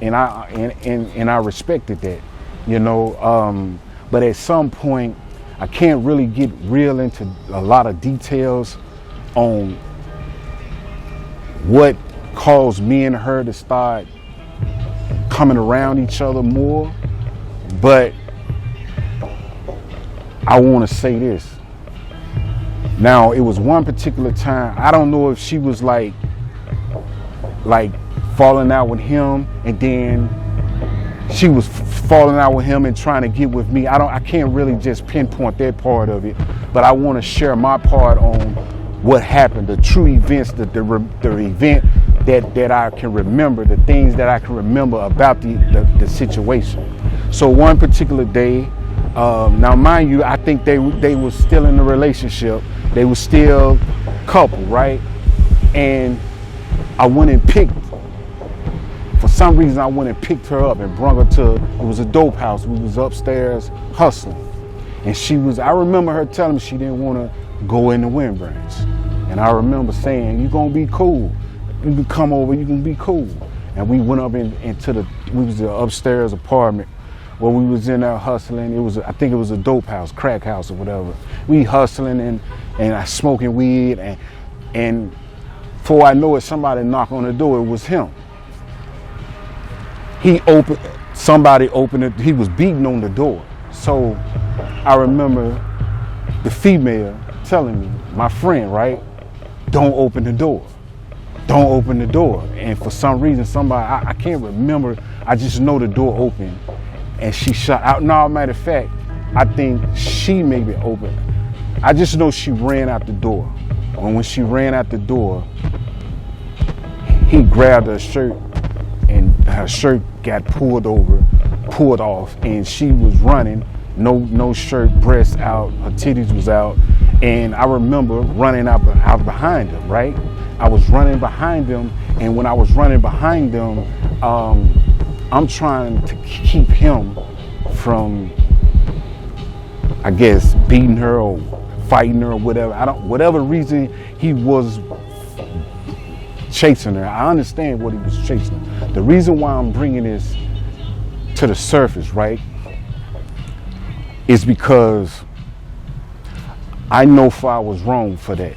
and I respected that, you know. But at some point, I can't really get real into a lot of details on what caused me and her to start coming around each other more. But I want to say this. Now, it was one particular time, I don't know if she was like falling out with him, and then she was falling out with him and trying to get with me. I can't really just pinpoint that part of it, but I want to share my part on what happened, the true events, the event that I can remember, the things that I can remember about the situation. So one particular day, now mind you, I think they were still in a relationship. They were still a couple, right? And I went and for some reason I went and picked her up and brought her to, it was a dope house. We was upstairs hustling. And I remember her telling me she didn't want to go in the wind branch. And I remember saying, "You gonna be cool. You can come over, you can be cool." And we went up we was the upstairs apartment where we was in there hustling. I think it was a dope house, crack house or whatever. We hustling and I smoking weed, and before I know it, somebody knocked on the door. It was him. Somebody opened it. He was beating on the door. So I remember the female telling me, my friend, right? Don't open the door. Don't open the door. And for some reason, I can't remember. I just know the door opened and she shot out. No, matter of fact, I think she maybe opened. I just know she ran out the door. And when she ran out the door, he grabbed her shirt and her shirt got pulled off, and she was running, no shirt, breasts out, her titties was out. And I remember running out behind him, right? I was running behind him, and when I was running behind him, I'm trying to keep him from, I guess, beating her or fighting her or whatever. Whatever reason he was chasing her. I understand what he was chasing. The reason why I'm bringing this to the surface, right, is because I know I was wrong for that.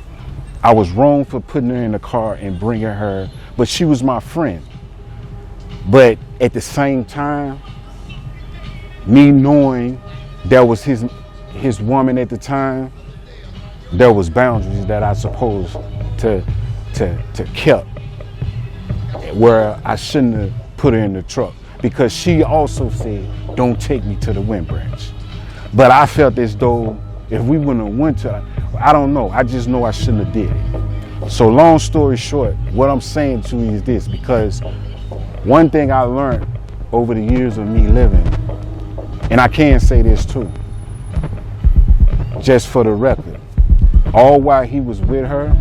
I was wrong for putting her in the car and bringing her, but she was my friend. But at the same time, me knowing that was his woman at the time, there was boundaries that I supposed to kept, where I shouldn't have put her in the truck, because she also said, "Don't take me to the wind branch." But I felt as though if we wouldn't have went to, I don't know, I just know I shouldn't have did it. So long story short, what I'm saying to you is this, because one thing I learned over the years of me living, and I can say this too, just for the record, all while he was with her,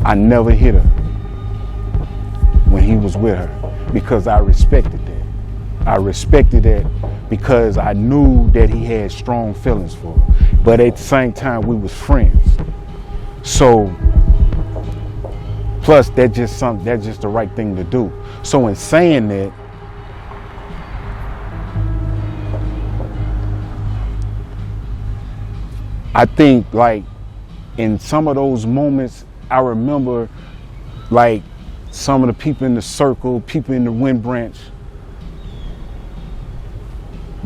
I never hit her when he was with her, because I respected that. I respected that because I knew that he had strong feelings for her. But at the same time, we was friends. So, plus that's just the right thing to do. So in saying that, I think like in some of those moments, I remember like some of the people in the circle, people in the wind branch,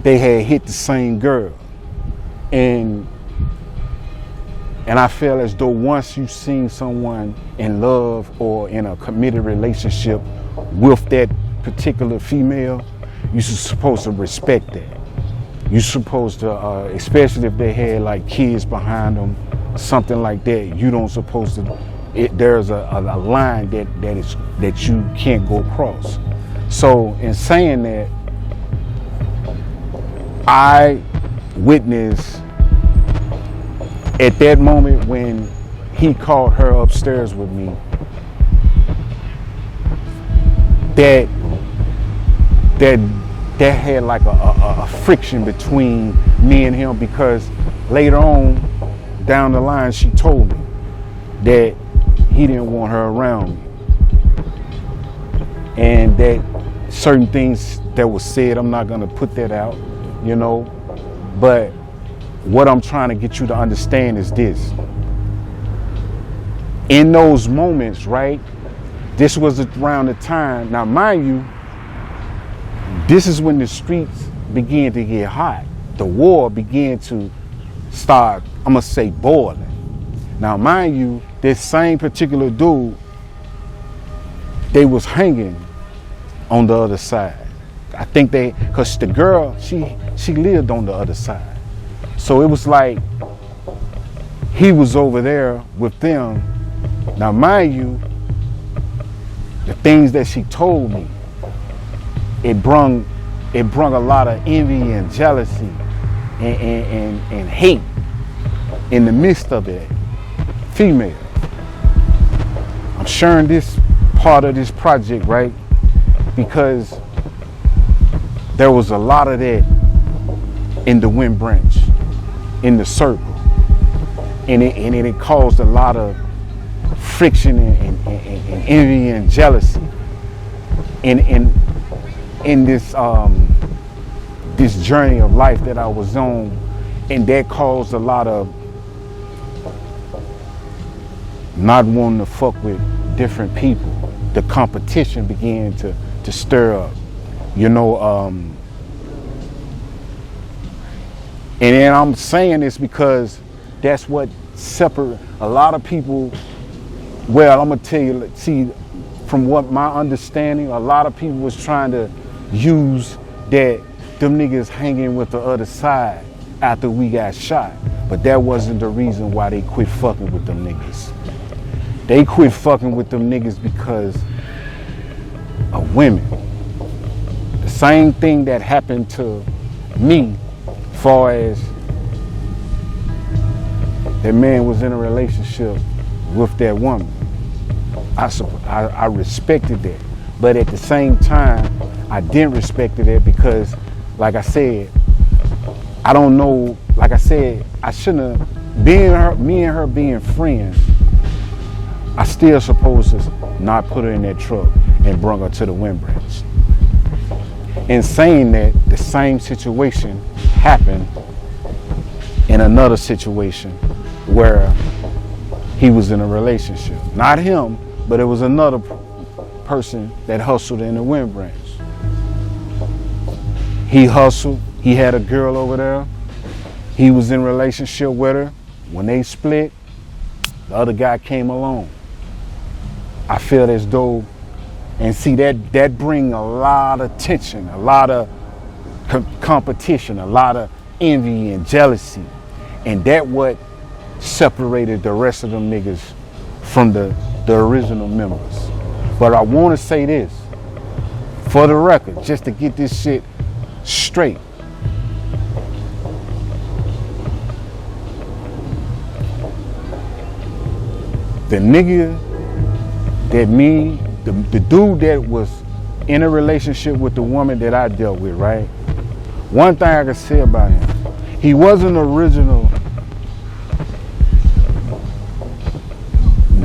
they had hit the same girl. And I feel as though once you've seen someone in love or in a committed relationship with that particular female, you're supposed to respect that. You're supposed to, especially if they had like kids behind them, something like that, you don't supposed to, there's a line that you can't go across. So in saying that, I witnessed at that moment when he called her upstairs with me, that had like a friction between me and him, because later on down the line she told me that he didn't want her around me, and that certain things that was said. I'm not gonna put that out, you know. But what I'm trying to get you to understand is this. In those moments, right? This was around the time. Now, mind you, this is when the streets began to get hot. The war began to start, I'm gonna say, boiling. Now, mind you, this same particular dude, they was hanging on the other side. I think cause the girl, she lived on the other side. So it was like he was over there with them. Now, mind you, the things that she told me, it brung a lot of envy and jealousy and hate in the midst of it. Female. I'm sharing this part of this project, right? Because there was a lot of that in the Wind Branch, in the circle. And it caused a lot of friction and envy and jealousy in this this journey of life that I was on, and that caused a lot of not wanting to fuck with different people. The competition began to stir up, you know. And then I'm saying this because that's what separate a lot of people. Well, I'm gonna tell you, see, from what my understanding, a lot of people was trying to use that them niggas hanging with the other side after we got shot. But that wasn't the reason why they quit fucking with them niggas. They quit fucking with them niggas because of women. The same thing that happened to me, far as that man was in a relationship with that woman. I respected that. But at the same time, I didn't respect it because, like I said, I don't know, like I said, I shouldn't have, me and her being friends, I still supposed to not put her in that truck and bring her to the Wind Branch. In saying that, the same situation happened in another situation where he was in a relationship. Not him, but it was another person that hustled in the Wind Branch. He hustled, he had a girl over there. He was in a relationship with her. When they split, the other guy came along. I feel as though, and see that bring a lot of tension, a lot of competition, a lot of envy and jealousy. And that what separated the rest of them niggas from the original members. But I want to say this, for the record, just to get this shit straight. The nigga that the dude that was in a relationship with the woman that I dealt with, right? One thing I can say about him, he wasn't an original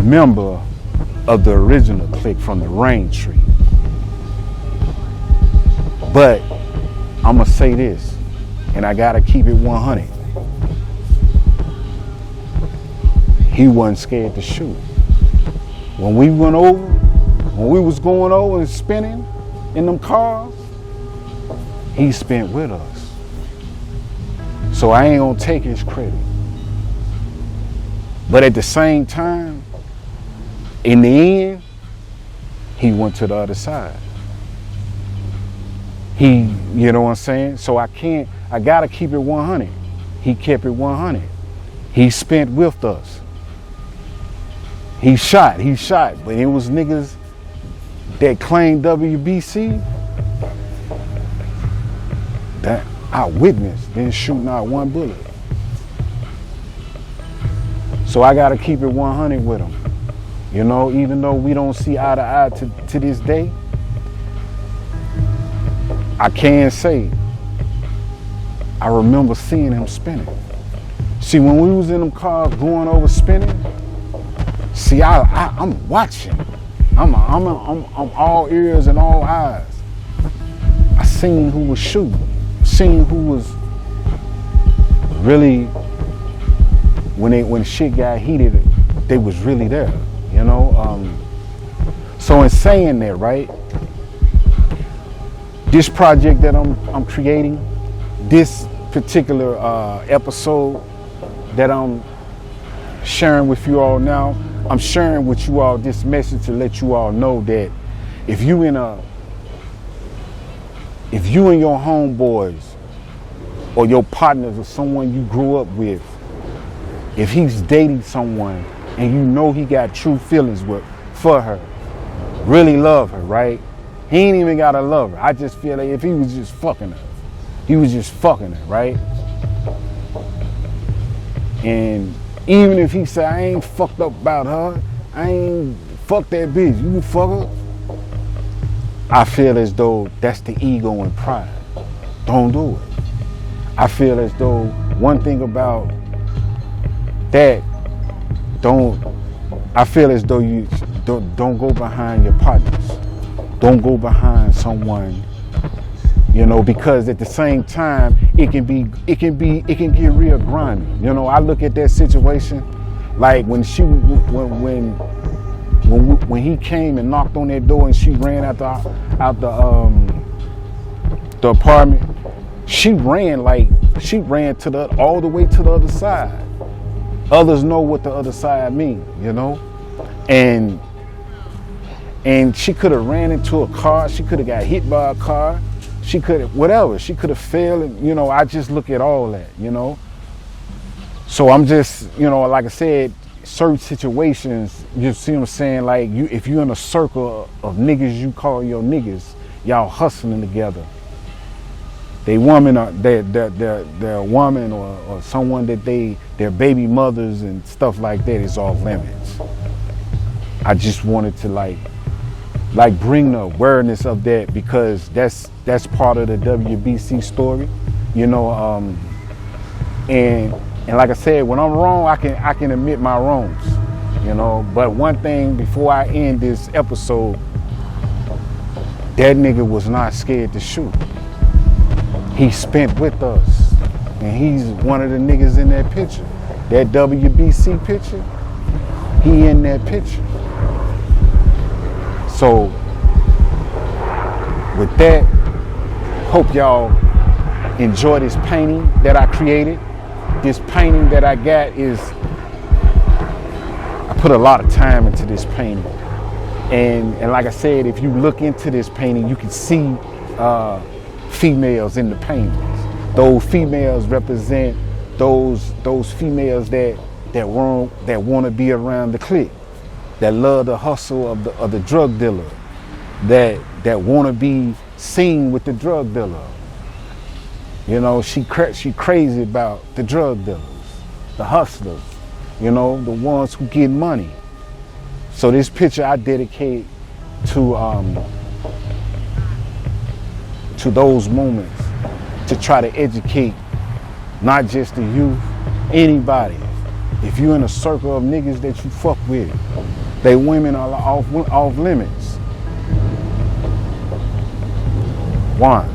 member of the original clique from the Rain Tree. But I'm gonna say this, and I gotta keep it 100. He wasn't scared to shoot. When we went over, when we was going over and spinning in them cars, he spent with us. So I ain't gonna take his credit. But at the same time, in the end, he went to the other side. You know what I'm saying? So I gotta keep it 100. He kept it 100. He spent with us. He shot, but it was niggas that claimed W.B.C. that I witnessed, didn't shoot not one bullet. So I gotta keep it 100 with him. You know, even though we don't see eye to eye to this day, I can say I remember seeing him spinning. See, when we was in them cars going over spinning, see, I'm watching. I'm all ears and all eyes. seen who was shooting, seen who was really, when shit got heated, they was really there, you know? So in saying that, right, this project that I'm creating, this particular episode that I'm sharing with you all now, I'm sharing with you all this message to let you all know that if you and your homeboys or your partners or someone you grew up with, if he's dating someone and you know he got true feelings for her, really love her, right? He ain't even gotta love her. I just feel like if he was just fucking her, he was just fucking her, right? And even if he say, I ain't fucked up about her, I ain't fuck that bitch, you fuck her, I feel as though that's the ego and pride. Don't do it. I feel as though one thing about that, I feel as though you don't go behind your partners. Don't go behind someone, you know, because at the same time it can get real grimy. You know, I look at that situation like when he came and knocked on that door and she ran out the apartment. She ran all the way to the other side. Others know what the other side means, you know? And she could have ran into a car. She could have got hit by a car. She could have, whatever. She could have failed. And, you know, I just look at all that, you know? So I'm just, you know, like I said, certain situations, you see what I'm saying? Like, if you're in a circle of niggas you call your niggas, y'all hustling together. They're a woman or someone that their baby mothers and stuff like that is off limits. I just wanted to like bring the awareness of that because that's part of the W.B.C story, you know. And like I said, when I'm wrong, I can admit my wrongs, you know. But one thing before I end this episode, that nigga was not scared to shoot. He spent with us, and he's one of the niggas in that picture. That W.B.C picture, he in that picture. So, with that, hope y'all enjoy this painting that I created. This painting that I got I put a lot of time into this painting. And like I said, if you look into this painting, you can see females in the paintings. Those females represent those females that want to be around the clique, that love the hustle of the drug dealer, that want to be seen with the drug dealer. You know, she crazy about the drug dealers, the hustlers, you know, the ones who get money. So this picture I dedicate to those moments, to try to educate not just the youth, anybody. If you're in a circle of niggas that you fuck with, they women are off limits. One.